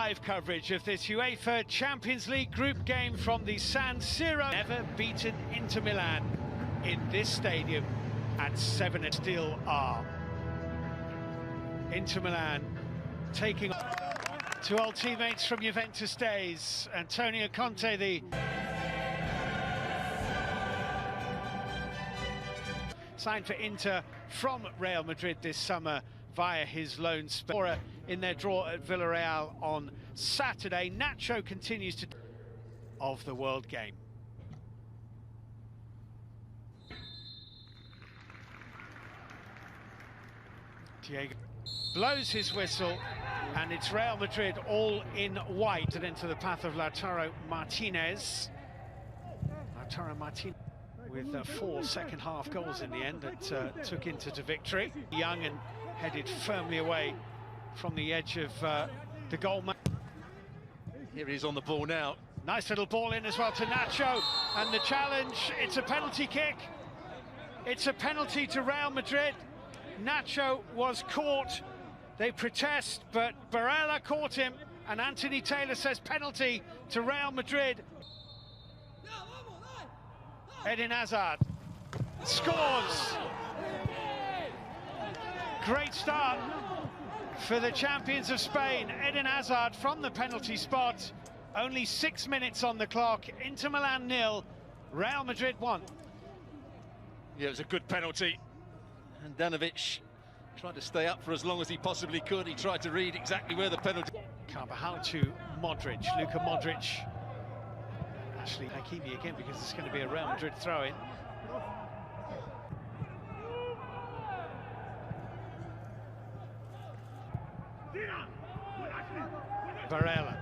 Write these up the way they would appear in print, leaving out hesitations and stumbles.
Live coverage of this UEFA Champions League group game from the San Siro. Never beaten Inter Milan in this stadium at 7 still are. Inter Milan taking two old teammates from Juventus days. Antonio Conte, the signed for Inter from ReaI Madriid this summer via his loan spell in their draw at Villarreal on Saturday. Nacho continues to of the world game. Diego blows his whistle, and it's ReaI Madrid all in white and into the path of Lautaro Martinez. Lautaro Martinez with 4 second-half goals in the end that took Inter to victory. Young and headed firmly away from the edge of the goal. Here he is on the ball now. Nice little ball in as well to Nacho, and the challenge, it's a penalty kick. It's a penalty to ReaI Madrid. Nacho was caught. They protest, but Barella caught him, and Anthony Taylor says penalty to ReaI Madrid. Eden Hazard scores. Great start for the champions of Spain. Eden Hazard from the penalty spot. Only 6 minutes on the clock. Inter Milan 0, ReaI Madrid 1. Yeah, it was a good penalty. And Danovic tried to stay up for as long as he possibly could. He tried to read exactly where the penalty... Carvajal to Modric, Luka Modric. Actually, Hakimi again, because it's going to be a ReaI Madrid throw-in. Barella,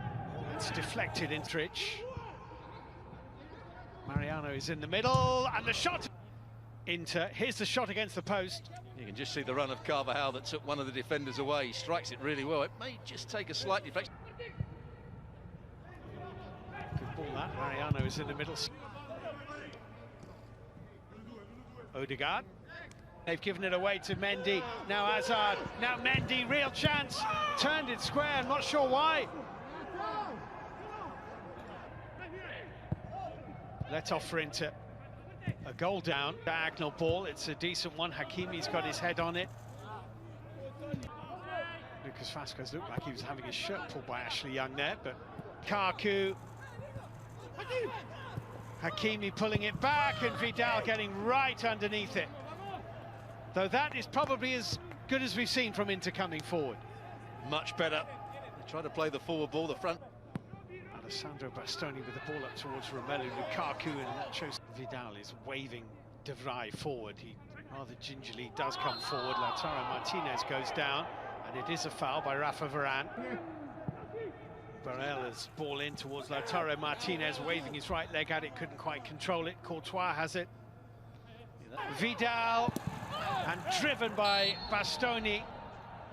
it's deflected in Trich. Mariano is in the middle, and the shot! Inter, here's the shot against the post. You can just see the run of Carvajal that took one of the defenders away. He strikes it really well. It may just take a slight deflection. Good ball that, Mariano is in the middle. Odegaard. They've given it away to Mendy. Now Hazard. Now Mendy. Real chance. Turned it square. I'm not sure why. Let off for Inter. A goal down. Diagonal ball. It's a decent one. Hakimi's got his head on it. Lucas Vázquez looked like he was having his shirt pulled by Ashley Young there, but Kaku. Hakimi pulling it back, and Vidal getting right underneath it. Though that is probably as good as we've seen from Inter coming forward. Much better. They try to play the forward ball, the front. Alessandro Bastoni with the ball up towards Romelu Lukaku, and that shows Vidal is waving De Vrij forward. He rather gingerly does come forward. Lautaro Martinez goes down, and it is a foul by Rafa Varane. Barella's ball in towards Lautaro Martinez, waving his right leg at it, couldn't quite control it. Courtois has it. Vidal, and driven by Bastoni.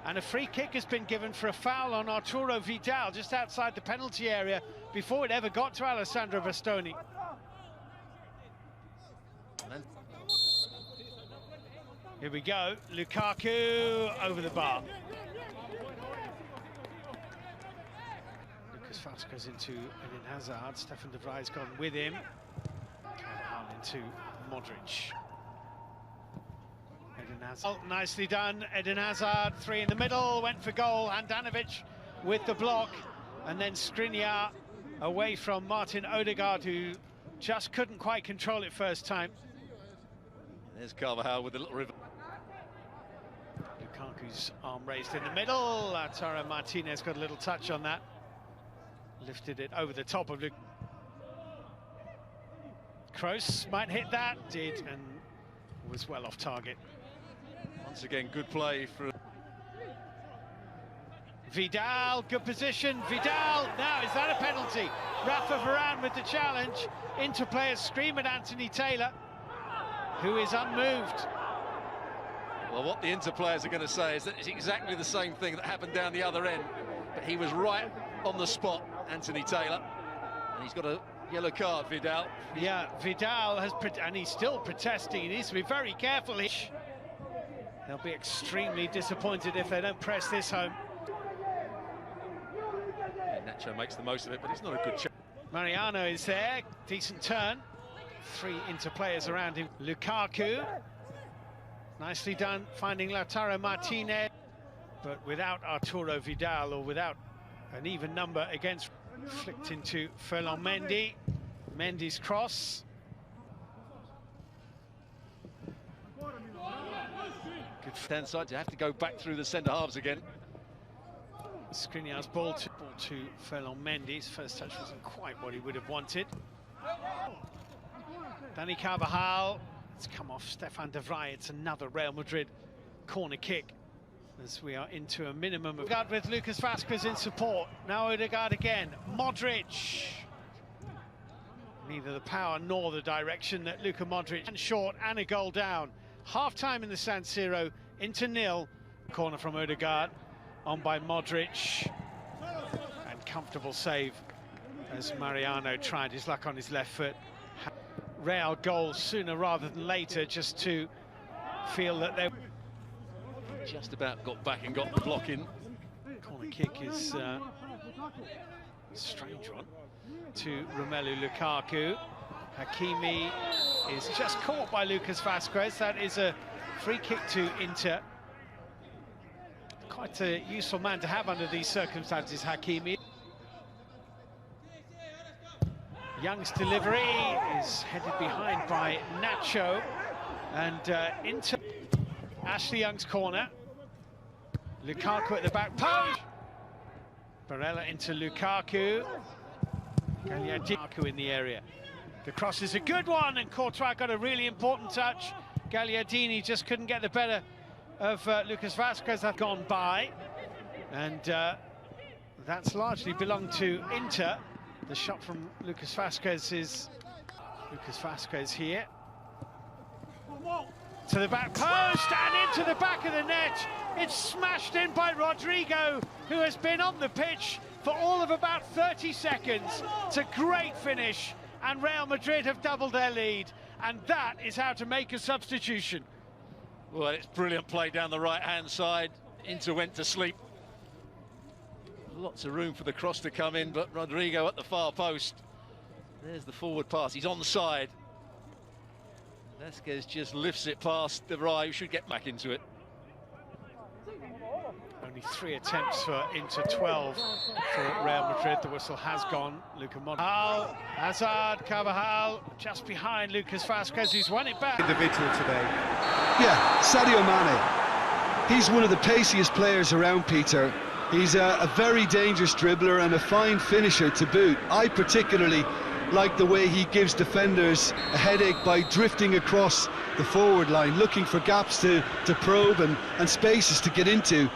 And a free kick has been given for a foul on Arturo Vidal just outside the penalty area before it ever got to Alessandro Bastoni. Here we go, Lukaku over the bar. Lucas Vázquez into Eden Hazard. Stefan De Vrij's gone with him. Carvajal into Modric. Eden Hazard. Oh, nicely done, Eden Hazard. 3 in the middle, went for goal. Handanovic with the block. And then Skriniar away from Martin Odegaard, who just couldn't quite control it first time. There's Carvajal with a little river. Lukaku's arm raised in the middle. Lautaro Martinez got a little touch on that. Lifted it over the top of Luke. Kroos might hit that. Did, and was well off target. Once again, good play for Vidal, good position. Vidal, now is that a penalty? Rafa Varane with the challenge. Inter players scream at Anthony Taylor, who is unmoved. Well, what the Inter players are going to say is that it's exactly the same thing that happened down the other end. But he was right on the spot, Anthony Taylor. And he's got a yellow card, Vidal. Yeah, Vidal has, and he's still protesting. He needs to be very careful. They'll be extremely disappointed if they don't press this home. Nacho makes the most of it, but it's not a good chance. Mariano is there, decent turn. 3 Inter players around him. Lukaku, nicely done, finding Lautaro Martinez, but without Arturo Vidal, or without an even number against. Flicked into Ferland Mendy. Mendy's cross. Good stand side to have to go back through the centre halves again. Skriniar's ball to Ferland Mendy. His first touch wasn't quite what he would have wanted. Dani Carvajal. It's come off Stefan de Vrij. It's another Real Madrid corner kick, as we are into a minimum of... Odegaard with Lucas Vazquez in support. Now Odegaard again. Modric. Neither the power nor the direction that Luka Modric. And short and a goal down. Half-time in the San Siro, into 0. Corner from Odegaard, on by Modric. And comfortable save as Mariano tried his luck on his left foot. Real goal sooner rather than later, just to feel that they... Just about got back and got the block in. Corner kick is a strange one to Romelu Lukaku. Hakimi is just caught by Lucas Vazquez. That is a free kick to Inter. Quite a useful man to have under these circumstances, Hakimi. Young's delivery is headed behind by Nacho, and Inter. Ashley Young's corner. Lukaku at the back post. Barella into Lukaku. Gagliardini in the area. The cross is a good one, and Courtois got a really important touch. Gagliardini just couldn't get the better of Lucas Vazquez. That gone by, and that's largely belonged to Inter. The shot from Lucas Vazquez is Lucas Vazquez here. To the back post and into the back of the net. It's smashed in by Rodrigo, who has been on the pitch for all of about 30 seconds. It's a great finish, and Real Madrid have doubled their lead, and that is how to make a substitution. Well, it's brilliant play down the right-hand side. Inter went to sleep. Lots of room for the cross to come in, but Rodrigo at the far post. There's the forward pass. He's onside. Vazquez just lifts it past De Vrij, who should get back into it. Only 3 attempts for Inter, 12 for Real Madrid. The whistle has gone. Luka Modric, Hazard, Carvajal, just behind Lucas Vazquez, who's won it back. Individual today. Yeah, Sadio Mane. He's one of the paciest players around, Peter. He's a very dangerous dribbler and a fine finisher to boot. I particularly like the way he gives defenders a headache by drifting across the forward line, looking for gaps to probe and spaces to get into.